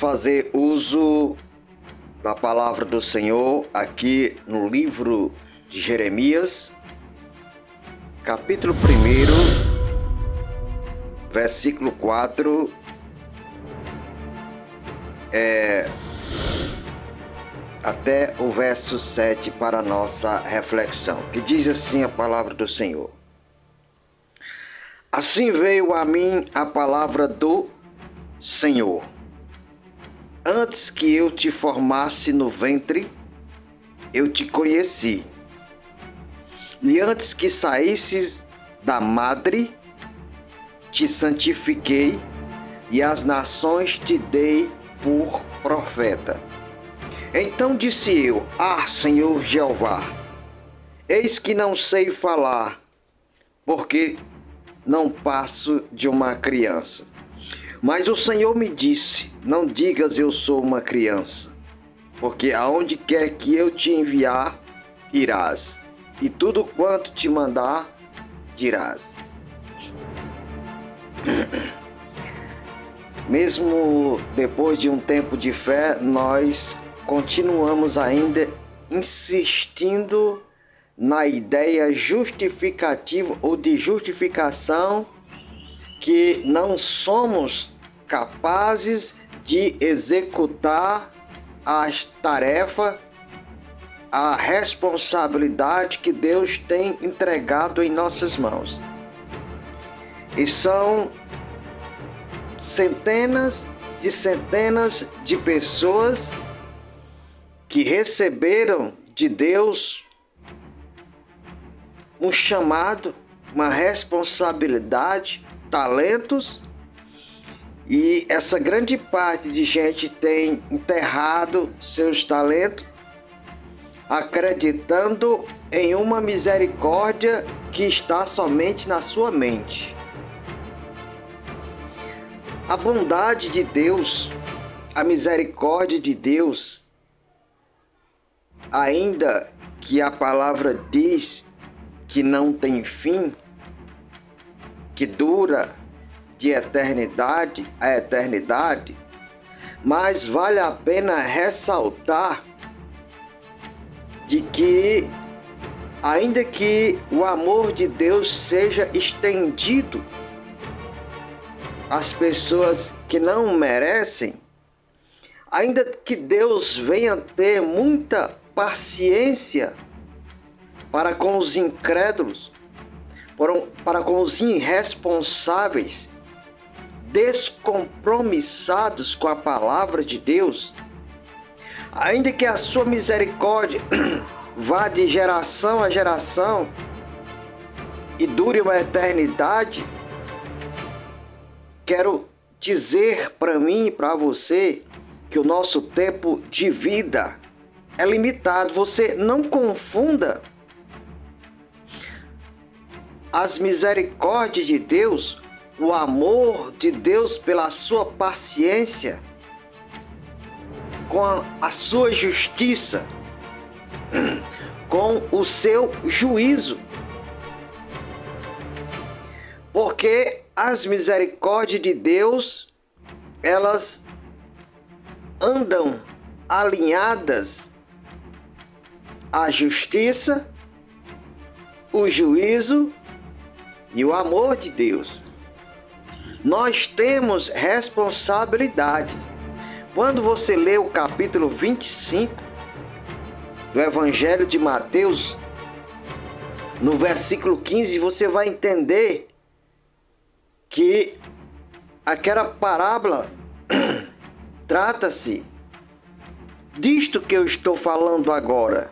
fazer uso da palavra do Senhor aqui no livro de Jeremias, capítulo 1, versículo 4, até o verso 7 para a nossa reflexão, que diz assim a palavra do Senhor. Assim veio a mim a palavra do Senhor. Antes que eu te formasse no ventre, eu te conheci. E antes que saísses da madre, te santifiquei, e as nações te dei por profeta. Então disse eu: Ah, Senhor Jeová, eis que não sei falar, porque não passo de uma criança. Mas o Senhor me disse: Não digas eu sou uma criança, porque aonde quer que eu te enviar, irás, e tudo quanto te mandar, dirás. Mesmo depois de um tempo de fé, nós continuamos ainda insistindo na ideia justificativa ou de justificação, que não somos capazes de executar as tarefas, a responsabilidade que Deus tem entregado em nossas mãos. E são centenas de pessoas que receberam de Deus um chamado, uma responsabilidade, talentos, e essa grande parte de gente tem enterrado seus talentos, acreditando em uma misericórdia que está somente na sua mente. A bondade de Deus, a misericórdia de Deus, ainda que a palavra diz que não tem fim, que dura de eternidade a eternidade, mas vale a pena ressaltar de que, ainda que o amor de Deus seja estendido às pessoas que não merecem, ainda que Deus venha ter muita paciência para com os incrédulos, para com os irresponsáveis, descompromissados com a palavra de Deus, ainda que a sua misericórdia vá de geração a geração e dure uma eternidade, quero dizer para mim e para você que o nosso tempo de vida é limitado. Você não confunda as misericórdias de Deus, o amor de Deus pela sua paciência, com a sua justiça, com o seu juízo. Porque as misericórdias de Deus, elas andam alinhadas à justiça, o juízo e o amor de Deus. Nós temos responsabilidades. Quando você lê o capítulo 25 do Evangelho de Mateus, no versículo 15, você vai entender que aquela parábola trata-se disto que eu estou falando agora,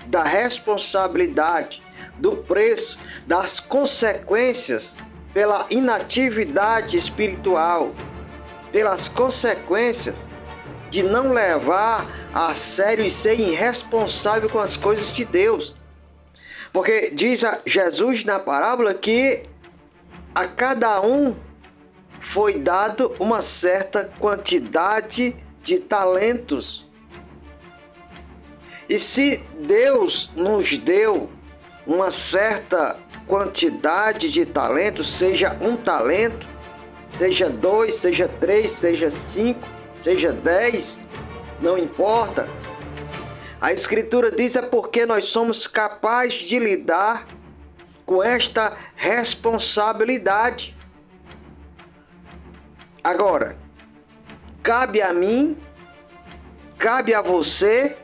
da responsabilidade, do preço, das consequências pela inatividade espiritual, pelas consequências de não levar a sério e ser irresponsável com as coisas de Deus. Porque diz Jesus na parábola que a cada um foi dado uma certa quantidade de talentos. E se Deus nos deu uma certa quantidade de talentos, seja um talento, seja 2, seja 3, seja 5, seja 10, não importa. A Escritura diz é porque nós somos capazes de lidar com esta responsabilidade. Agora, cabe a mim, cabe a você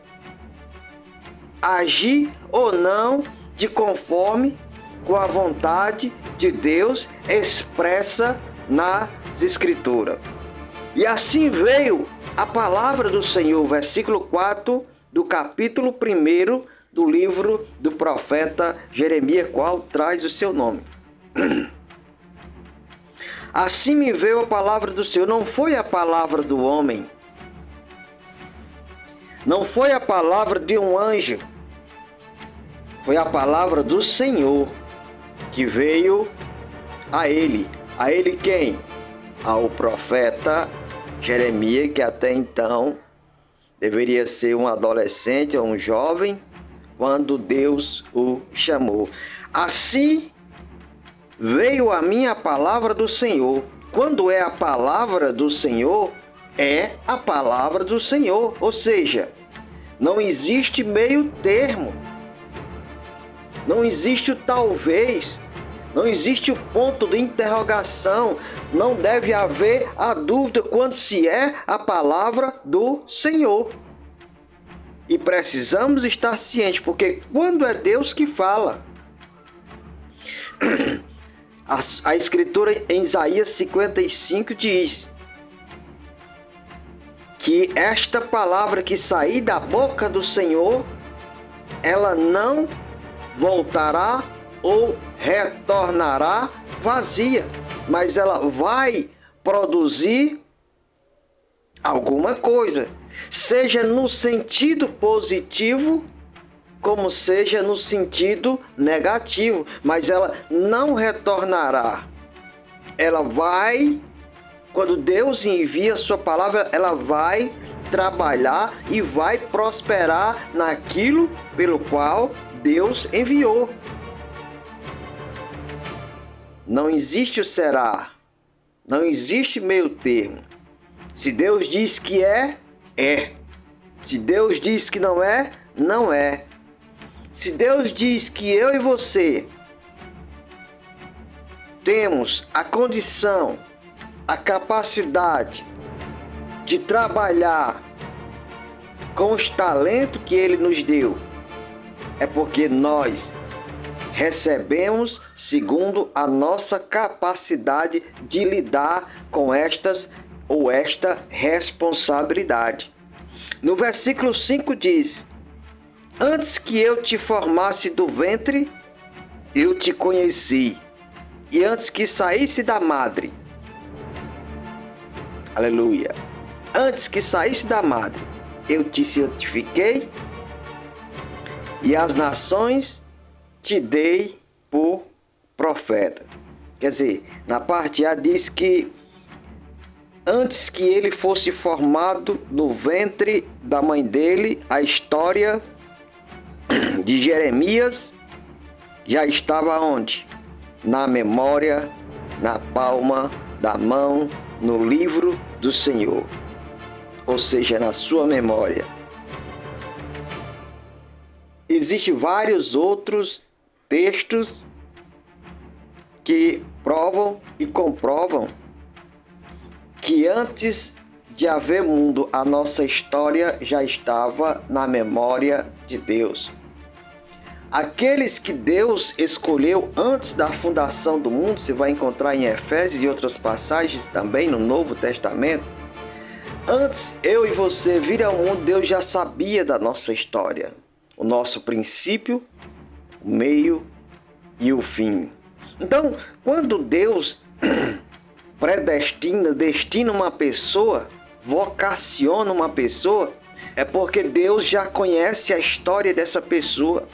agir ou não de conforme com a vontade de Deus expressa nas Escrituras. E assim veio a palavra do Senhor, versículo 4 do capítulo 1 do livro do profeta Jeremias, qual traz o seu nome. Assim me veio a palavra do Senhor, não foi a palavra do homem, não foi a palavra de um anjo, foi a palavra do Senhor que veio a ele. A ele quem? Ao profeta Jeremias, que até então deveria ser um adolescente ou um jovem, quando Deus o chamou. Assim veio a mim a palavra do Senhor. Quando é a palavra do Senhor, é a palavra do Senhor. Ou seja, não existe meio termo. Não existe o talvez. Não existe o ponto de interrogação. Não deve haver a dúvida quando se é a palavra do Senhor. E precisamos estar cientes, porque quando é Deus que fala, a Escritura em Isaías 55 diz que esta palavra que sair da boca do Senhor, ela não voltará ou retornará vazia, mas ela vai produzir alguma coisa, seja no sentido positivo, como seja no sentido negativo, mas ela não retornará. Ela vai, quando Deus envia a sua palavra, ela vai trabalhar e vai prosperar naquilo pelo qual Deus enviou. Não existe o será, não existe meio termo. Se Deus diz que é, é. Se Deus diz que não é, não é. Se Deus diz que eu e você temos a condição, a capacidade de trabalhar com os talentos que Ele nos deu, é porque nós recebemos segundo a nossa capacidade de lidar com estas ou esta responsabilidade. No versículo 5 diz: antes que eu te formasse do ventre, eu te conheci, e antes que saísse da madre, aleluia, antes que saísse da madre, eu te santifiquei, e as nações te dei por profeta. Quer dizer, na parte A diz que antes que ele fosse formado no ventre da mãe dele, a história de Jeremias já estava onde? Na memória, na palma da mão, no livro do Senhor. Ou seja, na sua memória. Existem vários outros textos que provam e comprovam que antes de haver mundo, a nossa história já estava na memória de Deus. Aqueles que Deus escolheu antes da fundação do mundo, você vai encontrar em Efésios e outras passagens também no Novo Testamento. Antes eu e você vir ao mundo, Deus já sabia da nossa história, o nosso princípio, o meio e o fim. Então, quando Deus destina uma pessoa, vocaciona uma pessoa, é porque Deus já conhece a história dessa pessoa.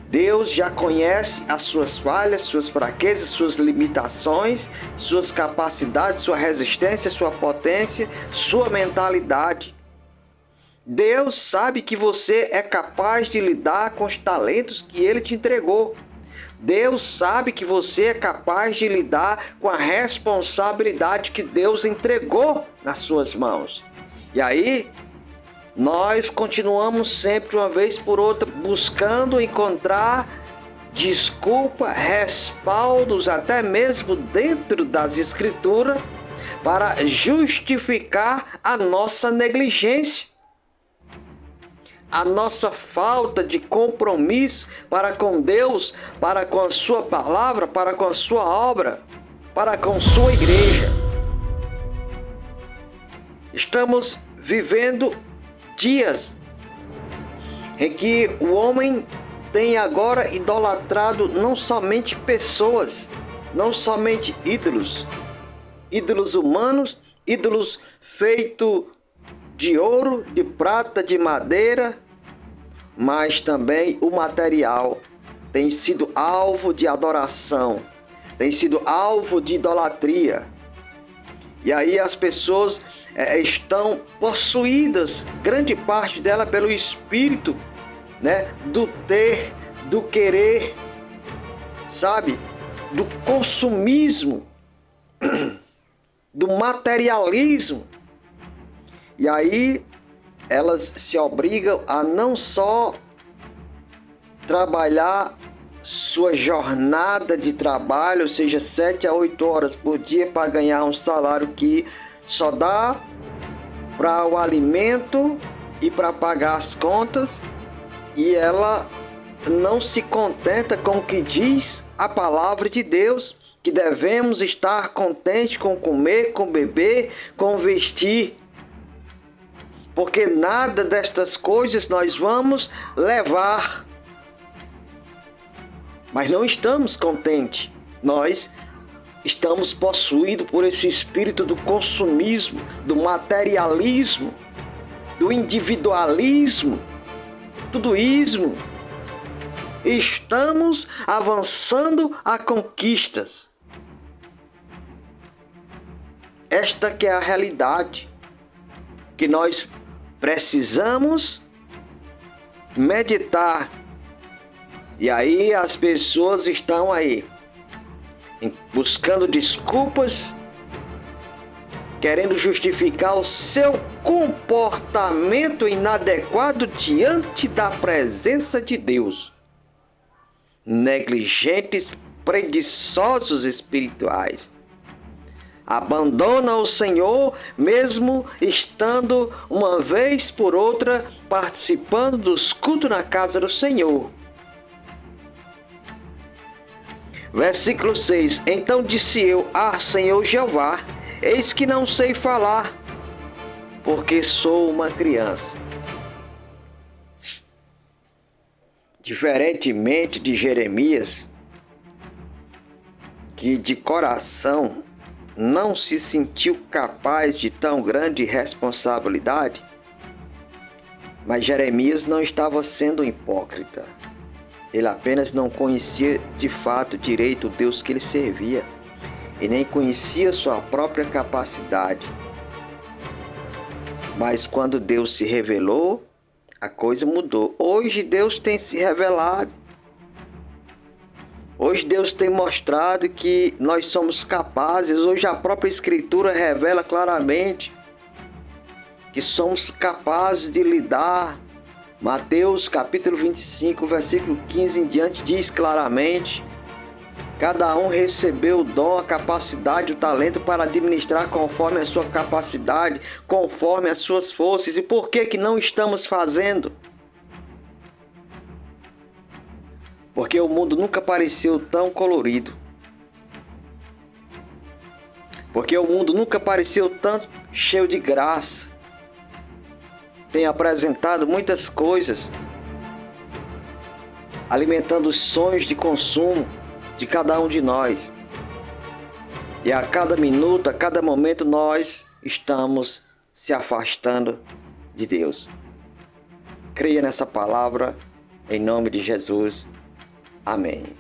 Deus já conhece as suas falhas, suas fraquezas, suas limitações, suas capacidades, sua resistência, sua potência, sua mentalidade. Deus sabe que você é capaz de lidar com os talentos que Ele te entregou. Deus sabe que você é capaz de lidar com a responsabilidade que Deus entregou nas suas mãos. E aí, nós continuamos sempre, uma vez por outra, buscando encontrar desculpa, respaldos, até mesmo dentro das Escrituras, para justificar a nossa negligência, a nossa falta de compromisso para com Deus, para com a sua palavra, para com a sua obra, para com sua igreja. Estamos vivendo dias em que o homem tem agora idolatrado não somente pessoas, não somente ídolos humanos, ídolos feitos de ouro, de prata, de madeira, mas também o material tem sido alvo de adoração, tem sido alvo de idolatria. E aí as pessoas estão possuídas, grande parte dela, pelo espírito, do ter, do querer, sabe? Do consumismo, do materialismo. E aí elas se obrigam a não só trabalhar sua jornada de trabalho, ou seja, 7 a 8 horas por dia, para ganhar um salário que só dá para o alimento e para pagar as contas, e ela não se contenta com o que diz a palavra de Deus, que devemos estar contentes com comer, com beber, com vestir, porque nada destas coisas nós vamos levar. Mas não estamos contentes. Nós estamos possuídos por esse espírito do consumismo, do materialismo, do individualismo, tudo ismo. Estamos avançando a conquistas. Esta que é a realidade que nós precisamos meditar. E aí as pessoas estão aí buscando desculpas, querendo justificar o seu comportamento inadequado diante da presença de Deus. Negligentes, preguiçosos espirituais. Abandonam o Senhor, mesmo estando uma vez por outra participando dos cultos na casa do Senhor. Versículo 6. Então disse eu: Senhor Jeová, eis que não sei falar, porque sou uma criança. Diferentemente de Jeremias, que de coração não se sentiu capaz de tão grande responsabilidade, mas Jeremias não estava sendo hipócrita. Ele apenas não conhecia de fato direito o Deus que ele servia, e nem conhecia sua própria capacidade. Mas quando Deus se revelou, a coisa mudou. Hoje Deus tem se revelado. Hoje Deus tem mostrado que nós somos capazes. Hoje a própria Escritura revela claramente que somos capazes de lidar. Mateus capítulo 25, versículo 15 em diante diz claramente: cada um recebeu o dom, a capacidade, o talento para administrar conforme a sua capacidade, conforme as suas forças. E por que não estamos fazendo? Porque o mundo nunca pareceu tão colorido. Porque o mundo nunca pareceu tão cheio de graça. Tem apresentado muitas coisas, alimentando os sonhos de consumo de cada um de nós. E a cada minuto, a cada momento, nós estamos se afastando de Deus. Creia nessa palavra, em nome de Jesus. Amém.